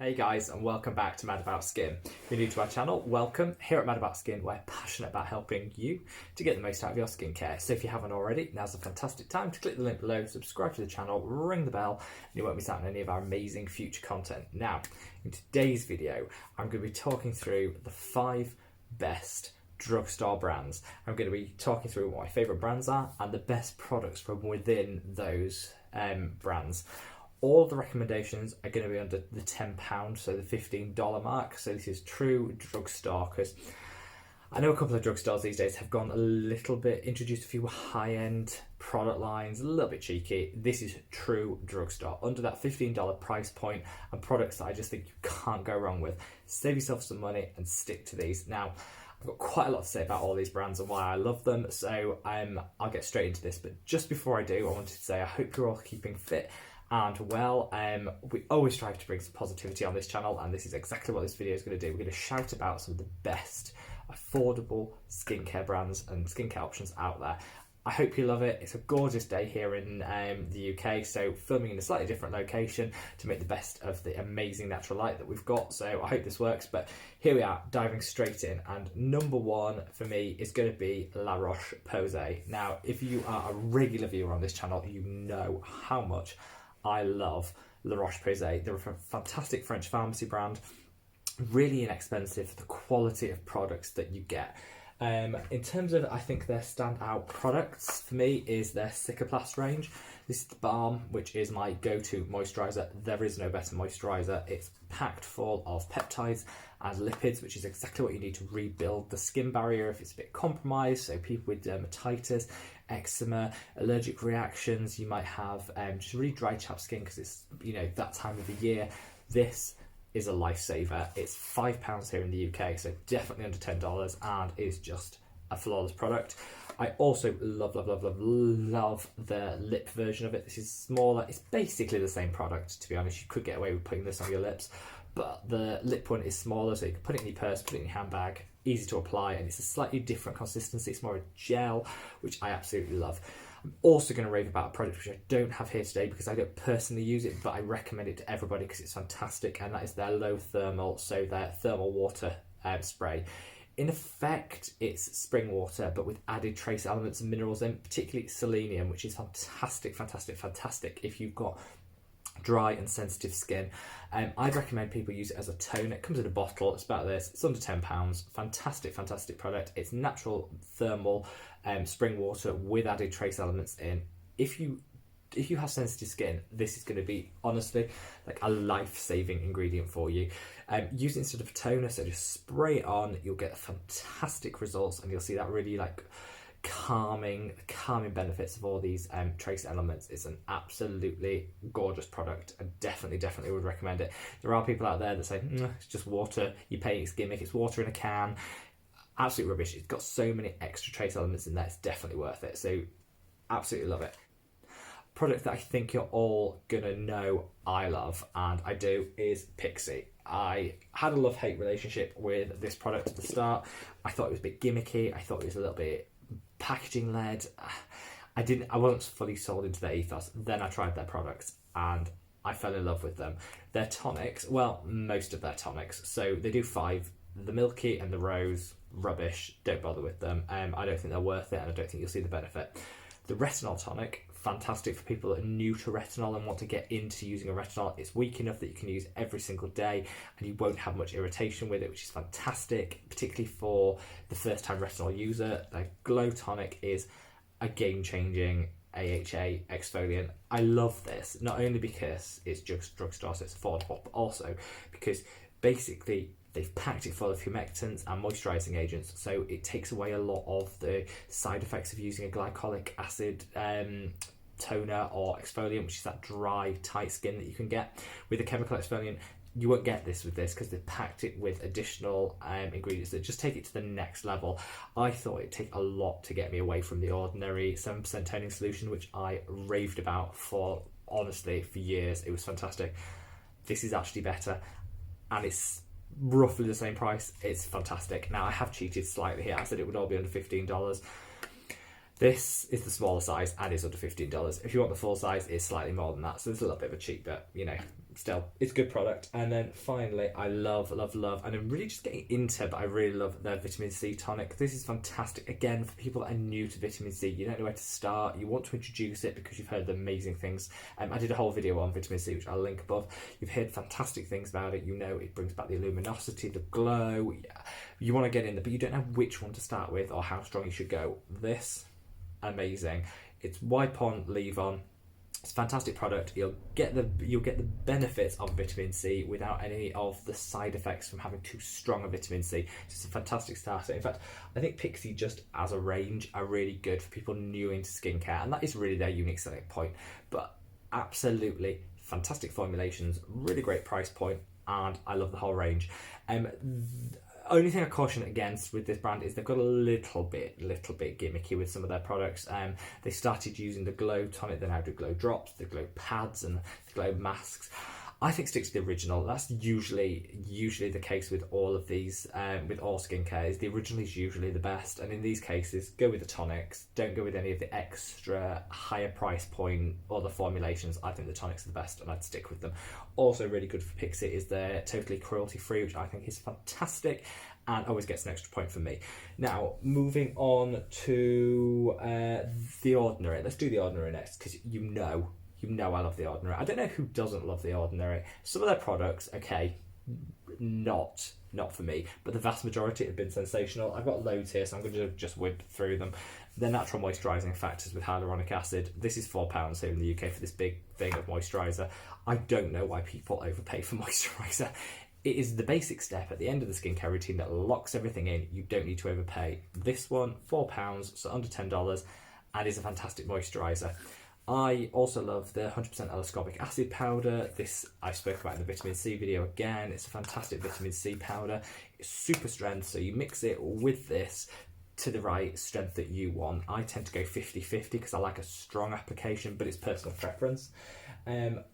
Hey guys, and welcome back to Mad About Skin. If you're new to our channel, welcome. Here at Mad About Skin, we're passionate about helping you to get the most out of your skincare. So if you haven't already, now's a fantastic time to click the link below, subscribe to the channel, ring the bell, and you won't miss out on any of our amazing future content. Now, in today's video, I'm going to be talking through the 5 best drugstore brands. I'm going to be talking through what my favourite brands are and the best products from within those brands. All of the recommendations are going to be under the £10, so the $15 mark. So this is true drugstore, because I know a couple of drugstores these days have gone a little bit, introduced a few high-end product lines, a little bit cheeky. This is true drugstore, under that $15 price point, and products that I just think you can't go wrong with. Save yourself some money and stick to these. Now, I've got quite a lot to say about all these brands and why I love them, so I'll get straight into this. But just before I do, I wanted to say I hope you're all keeping fit and well. We always strive to bring some positivity on this channel, and this is exactly what this video is going to do. We're going to shout about some of the best affordable skincare brands and skincare options out there. I hope you love it. It's a gorgeous day here in the UK, so filming in a slightly different location to make the best of the amazing natural light that we've got. So I hope this works, but here we are, diving straight in. And number one for me is going to be La Roche-Posay. Now, if you are a regular viewer on this channel, you know how much I love La Roche-Posay. They're a fantastic French pharmacy brand, really inexpensive for the quality of products that you get. In terms of, I think their standout products for me is their Cicaplast range. This is the balm, which is my go-to moisturiser. There is no better moisturiser. It's packed full of peptides and lipids, which is exactly what you need to rebuild the skin barrier if it's a bit compromised. So people with dermatitis, eczema, allergic reactions, you might have just really dry, chapped skin because it's, you know, that time of the year. This is a lifesaver. It's £5 here in the UK, so definitely under $10, and is just a flawless product. I also love the lip version of it. This is smaller. It's basically the same product, to be honest. You could get away with putting this on your lips, but the lip one is smaller, so you can put it in your purse, put it in your handbag, easy to apply, and it's a slightly different consistency. It's more a gel, which I absolutely love. I'm also going to rave about a product which I don't have here today because I don't personally use it, but I recommend it to everybody because it's fantastic, and that is their low thermal, so their thermal water spray. In effect, it's spring water, but with added trace elements and minerals in, particularly selenium, which is fantastic if you've got dry and sensitive skin. I'd recommend people use it as a toner. It comes in a bottle. It's about this. It's under £10. Fantastic product. It's natural thermal spring water with added trace elements in. If you have sensitive skin, this is going to be honestly like a life-saving ingredient for you. Use it instead of a toner, so just spray it on. You'll get fantastic results, and you'll see that really like calming benefits of all these trace elements. It's an absolutely gorgeous product, and definitely would recommend it. There are people out there that say it's just water, you pay its gimmick, it's water in a can. Absolute rubbish. It's got so many extra trace elements in there, it's definitely worth it. So absolutely love it. Product that I think you're all gonna know I love, and I do, is Pixi. I had a love-hate relationship with this product at the start. I thought it was a bit gimmicky. I thought it was a little bit packaging led. I wasn't fully sold into their ethos. Then I tried their products and I fell in love with them. Their tonics, well, most of their tonics, so they do 5. The milky and the rose, rubbish, don't bother with them. I don't think they're worth it, and I don't think you'll see the benefit. The retinol tonic, fantastic for people that are new to retinol and want to get into using a retinol. It's weak enough that you can use every single day and you won't have much irritation with it, which is fantastic, particularly for the first time retinol user. The glow tonic is a game-changing AHA exfoliant. I love this, not only because it's just drugstore, so it's affordable, but also because basically they've packed it full of humectants and moisturising agents, so it takes away a lot of the side effects of using a glycolic acid toner or exfoliant, which is that dry, tight skin that you can get with a chemical exfoliant. You won't get this with this because they've packed it with additional ingredients that just take it to the next level. I thought it'd take a lot to get me away from the Ordinary 7% toning solution, which I raved about for years. It was fantastic. This is actually better, and it's roughly the same price. It's fantastic. Now, I have cheated slightly here. I said it would all be under $15. This is the smaller size and it's under $15. If you want the full size, it's slightly more than that, so there's a little bit of a cheat, but you know, still, it's a good product. And then finally, I love, and I'm really just getting into, but I really love their vitamin C tonic. This is fantastic. Again, for people that are new to vitamin C, you don't know where to start, you want to introduce it because you've heard the amazing things. I did a whole video on vitamin C, which I'll link above. You've heard fantastic things about it. You know it brings back the luminosity, the glow. You want to get in there, but you don't know which one to start with or how strong you should go. This, amazing. It's wipe on, leave on. It's a fantastic product. You'll get the benefits of vitamin C without any of the side effects from having too strong a vitamin C. It's a fantastic starter. In fact, I think Pixi just as a range are really good for people new into skincare, and that is really their unique selling point. But absolutely fantastic formulations, really great price point, and I love the whole range. Only thing I caution against with this brand is they've got a little bit gimmicky with some of their products. They started using the glow tonic, they now do glow drops, the glow pads, and the glow masks. I think stick to the original. That's usually the case with all of these, with all skincare. The original is usually the best, and in these cases, go with the tonics. Don't go with any of the extra higher price point or the formulations. I think the tonics are the best, and I'd stick with them. Also, really good for Pixi is their totally cruelty free, which I think is fantastic, and always gets an extra point for me. Now, moving on to the Ordinary. Let's do the Ordinary next, because you know I love The Ordinary. I don't know who doesn't love The Ordinary. Some of their products, okay, not for me, but the vast majority have been sensational. I've got loads here, so I'm going to just whip through them. They're natural moisturising factors with hyaluronic acid. This is £4 here in the UK for this big thing of moisturiser. I don't know why people overpay for moisturiser. It is the basic step at the end of the skincare routine that locks everything in. You don't need to overpay. This one, £4, so under $10, and is a fantastic moisturiser. I also love the 100% L-ascorbic acid powder. This I spoke about in the vitamin C video again. It's a fantastic vitamin C powder. It's super strength, so you mix it with this to the right strength that you want. I tend to go 50-50 because I like a strong application, but it's personal preference.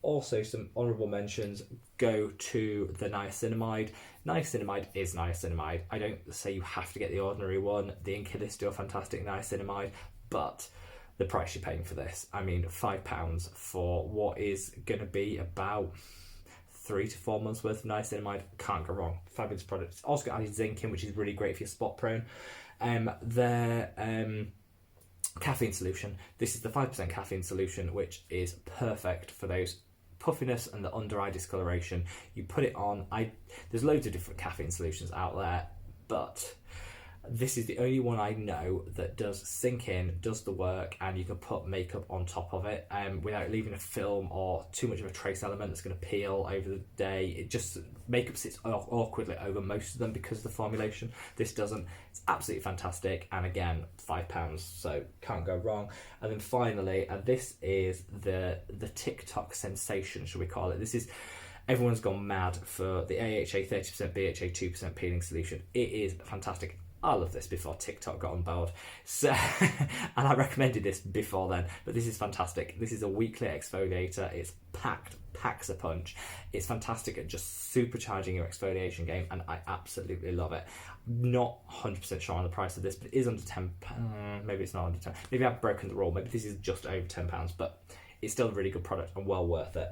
Also, some honourable mentions go to the niacinamide. Niacinamide is niacinamide. I don't say you have to get the Ordinary one. The Inkey List do a fantastic niacinamide, but the price you're paying for this, I mean, £5 for what is going to be about 3 to 4 months worth of niacinamide, can't go wrong. Fabulous product. It's also got added zinc in, which is really great if you're spot prone. Their caffeine solution, this is the 5% caffeine solution, which is perfect for those puffiness and the under eye discoloration. You put it on, there's loads of different caffeine solutions out there, but this is the only one I know that does sink in, does the work, and you can put makeup on top of it without leaving a film or too much of a trace element that's going to peel over the day. It just, makeup sits awkwardly over most of them because of the formulation. This doesn't. It's absolutely fantastic, and again, £5, so can't go wrong. And then finally, and this is the TikTok sensation, shall we call it. This is, everyone's gone mad for the AHA 30%, BHA 2% peeling solution. It is fantastic. I love this before TikTok got on board. So, and I recommended this before then, but this is fantastic. This is a weekly exfoliator. It's packs a punch. It's fantastic at just supercharging your exfoliation game, and I absolutely love it. Not 100% sure on the price of this, but it is under £10. Maybe it's not under 10. Maybe I've broken the rule. Maybe this is just over £10, but it's still a really good product and well worth it.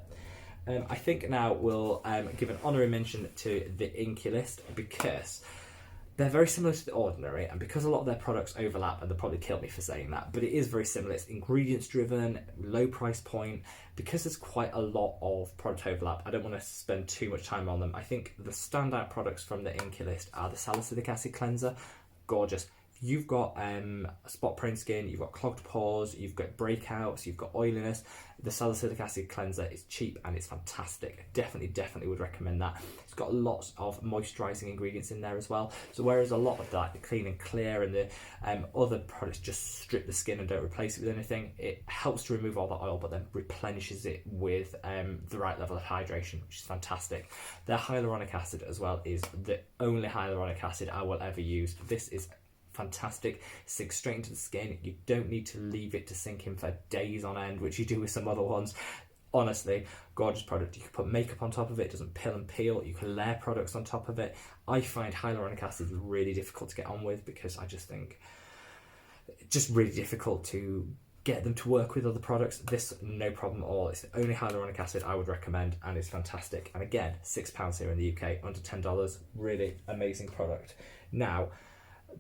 I think now we'll give an honorary mention to the Inkey List, because they're very similar to the Ordinary, and because a lot of their products overlap, and they'll probably kill me for saying that, but it is very similar. It's ingredients driven, low price point. Because there's quite a lot of product overlap, I don't want to spend too much time on them. I think the standout products from the Inkey List are the salicylic acid cleanser. Gorgeous. You've got spot prone skin, you've got clogged pores, you've got breakouts, you've got oiliness. The salicylic acid cleanser is cheap and it's fantastic. Definitely would recommend that. It's got lots of moisturising ingredients in there as well. So whereas a lot of that, the clean and clear and the other products just strip the skin and don't replace it with anything, it helps to remove all the oil but then replenishes it with the right level of hydration, which is fantastic. Their hyaluronic acid as well is the only hyaluronic acid I will ever use. This is fantastic. Sinks straight into the skin. You don't need to leave it to sink in for days on end, which you do with some other ones. Honestly, gorgeous product. You can put makeup on top of it, doesn't pill and peel. You can layer products on top of it. I find hyaluronic acid really difficult to get on with because I just think it's just really difficult to get them to work with other products, this no problem at all. It's the only hyaluronic acid I would recommend, and it's fantastic. And again, £6 here in the UK, under $10, really amazing product. Now,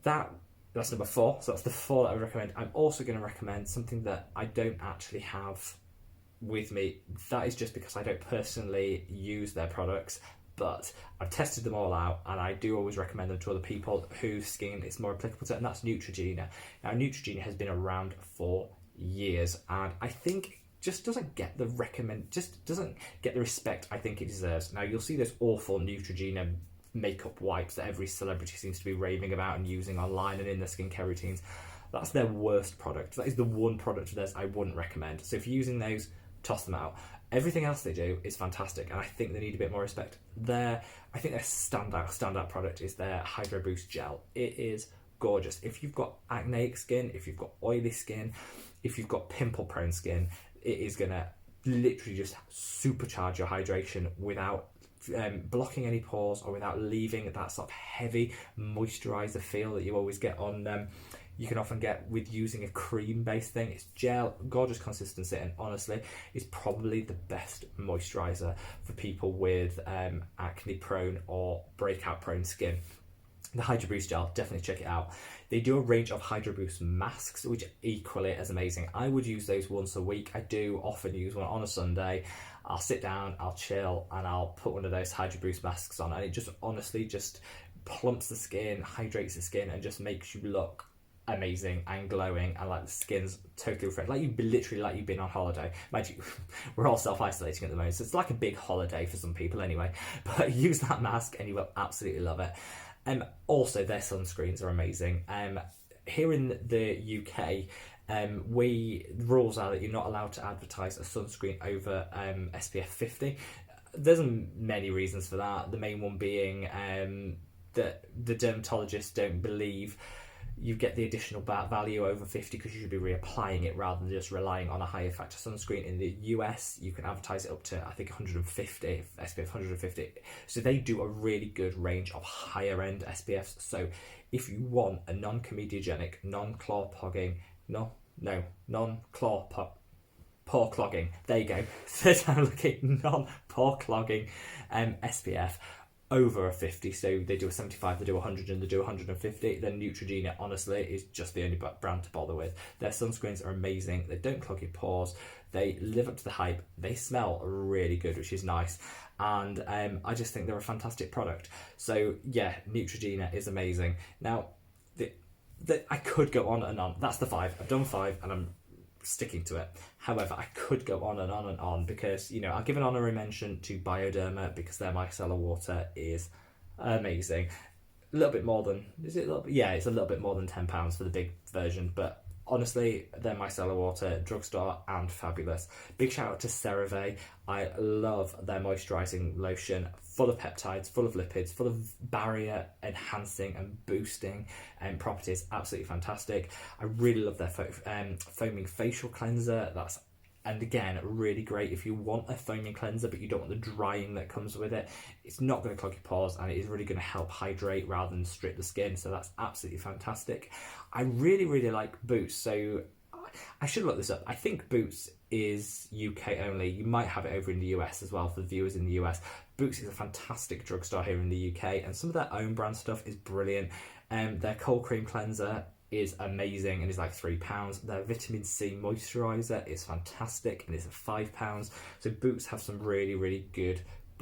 that's number 4, so that's the 4 that I would recommend. I'm also going to recommend something that I don't actually have with me. That is just because I don't personally use their products, but I've tested them all out, and I do always recommend them to other people whose skin is more applicable to, and that's Neutrogena. Now, Neutrogena has been around for years, and I think just doesn't get the respect I think it deserves. Now, you'll see those awful Neutrogena makeup wipes that every celebrity seems to be raving about and using online and in their skincare routines. That's their worst product. That is the one product of theirs I wouldn't recommend. So if you're using those, toss them out. Everything else they do is fantastic, and I think they need a bit more respect. I think their standout product is their Hydro Boost Gel. It is gorgeous. If you've got acneic skin, if you've got oily skin, if you've got pimple prone skin, it is gonna literally just supercharge your hydration without blocking any pores or without leaving that sort of heavy moisturizer feel that you always get on you can often get with using a cream based thing. It's gel, gorgeous consistency, and honestly it's probably the best moisturizer for people with acne prone or breakout prone skin. The Hydro Boost Gel, definitely check it out. They do a range of Hydro Boost masks, which are equally as amazing. I would use those once a week. I do often use one on a Sunday. I'll sit down, I'll chill, and I'll put one of those Hydro Boost masks on, and it just honestly just plumps the skin, hydrates the skin, and just makes you look amazing and glowing, and like the skin's totally refreshed, like you've been on holiday. Mind you, we're all self-isolating at the moment, so it's like a big holiday for some people anyway, but use that mask and you will absolutely love it. Also, their sunscreens are amazing. Here in the UK, the rules are that you're not allowed to advertise a sunscreen over SPF 50. There's many reasons for that. The main one being that the dermatologists don't believe you get the additional value over 50 because you should be reapplying it rather than just relying on a higher factor sunscreen. In the US, you can advertise it up to, I think, 150, SPF 150. So they do a really good range of higher end SPFs. So if you want a non-comedogenic, non-claw-clogging, pore clogging, there you go, third time looking, non-pore clogging SPF, over a 50, so they do a 75, they do 100, and they do 150, then Neutrogena, honestly, is just the only brand to bother with. Their sunscreens are amazing, they don't clog your pores, they live up to the hype, they smell really good, which is nice, and I just think they're a fantastic product. So yeah, Neutrogena is amazing. Now, I could go on and on. That's the 5. I've done 5, and I'm sticking to it. However, I could go on and on and on because, you know, I'll give an honorary mention to Bioderma because their micellar water is amazing. A little bit more than, is it a little bit? Yeah, it's a little bit more than £10 for the big version, but honestly, their micellar water, drugstore, and fabulous. Big shout out to CeraVe. I love their moisturising lotion, full of peptides, full of lipids, full of barrier enhancing and boosting properties. Absolutely fantastic. I really love their foaming facial cleanser. And again, really great if you want a foaming cleanser but you don't want the drying that comes with it. It's not going to clog your pores, and it is really going to help hydrate rather than strip the skin, so that's absolutely fantastic. I really, really like Boots, so I should look this up. I think Boots is UK only. You might have it over in the US as well for the viewers in the US. Boots is a fantastic drugstore here in the UK, and some of their own brand stuff is brilliant. Their cold cream cleanser is amazing and is like £3. Their vitamin C moisturiser is fantastic and it's £5. So Boots have some really, really good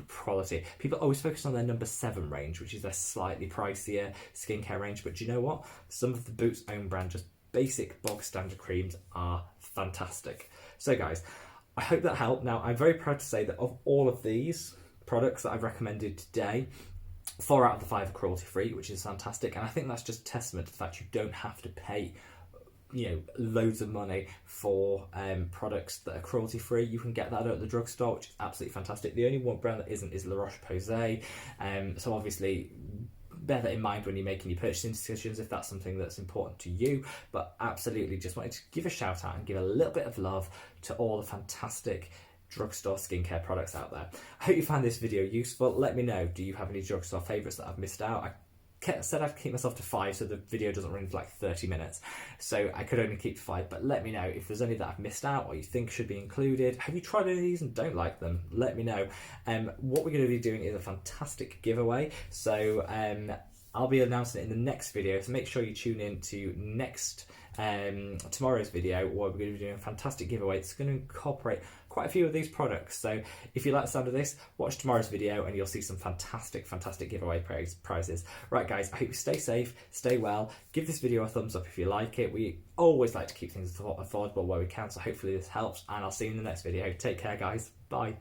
quality. People always focus on their number 7 range, which is their slightly pricier skincare range, but do you know what? Some of the Boots own brand, just basic bog standard creams, are fantastic. So guys, I hope that helped. Now, I'm very proud to say that of all of these products that I've recommended today, 4 out of the 5 are cruelty free, which is fantastic, and I think that's just a testament to the fact you don't have to pay, you know, loads of money for products that are cruelty free. You can get that at the drugstore, which is absolutely fantastic. The only one brand that isn't is Roche-Posay, so obviously bear that in mind when you're making your purchasing decisions if that's something that's important to you. But absolutely just wanted to give a shout out and give a little bit of love to all the fantastic drugstore skincare products out there. I hope you found this video useful. Let me know, do you have any drugstore favourites that I've missed out? said I'd keep myself to 5 so the video doesn't run for like 30 minutes. So I could only keep 5, but let me know if there's any that I've missed out or you think should be included. Have you tried any of these and don't like them? Let me know. What we're going to be doing is a fantastic giveaway. So I'll be announcing it in the next video, so make sure you tune in to tomorrow's video, where we're going to be doing a fantastic giveaway. It's going to incorporate quite a few of these products. So if you like the sound of this, watch tomorrow's video and you'll see some fantastic giveaway prizes. Right guys, I hope you stay safe, stay well, give this video a thumbs up if you like it. We always like to keep things affordable where we can, so hopefully this helps, and I'll see you in the next video. Take care guys, bye.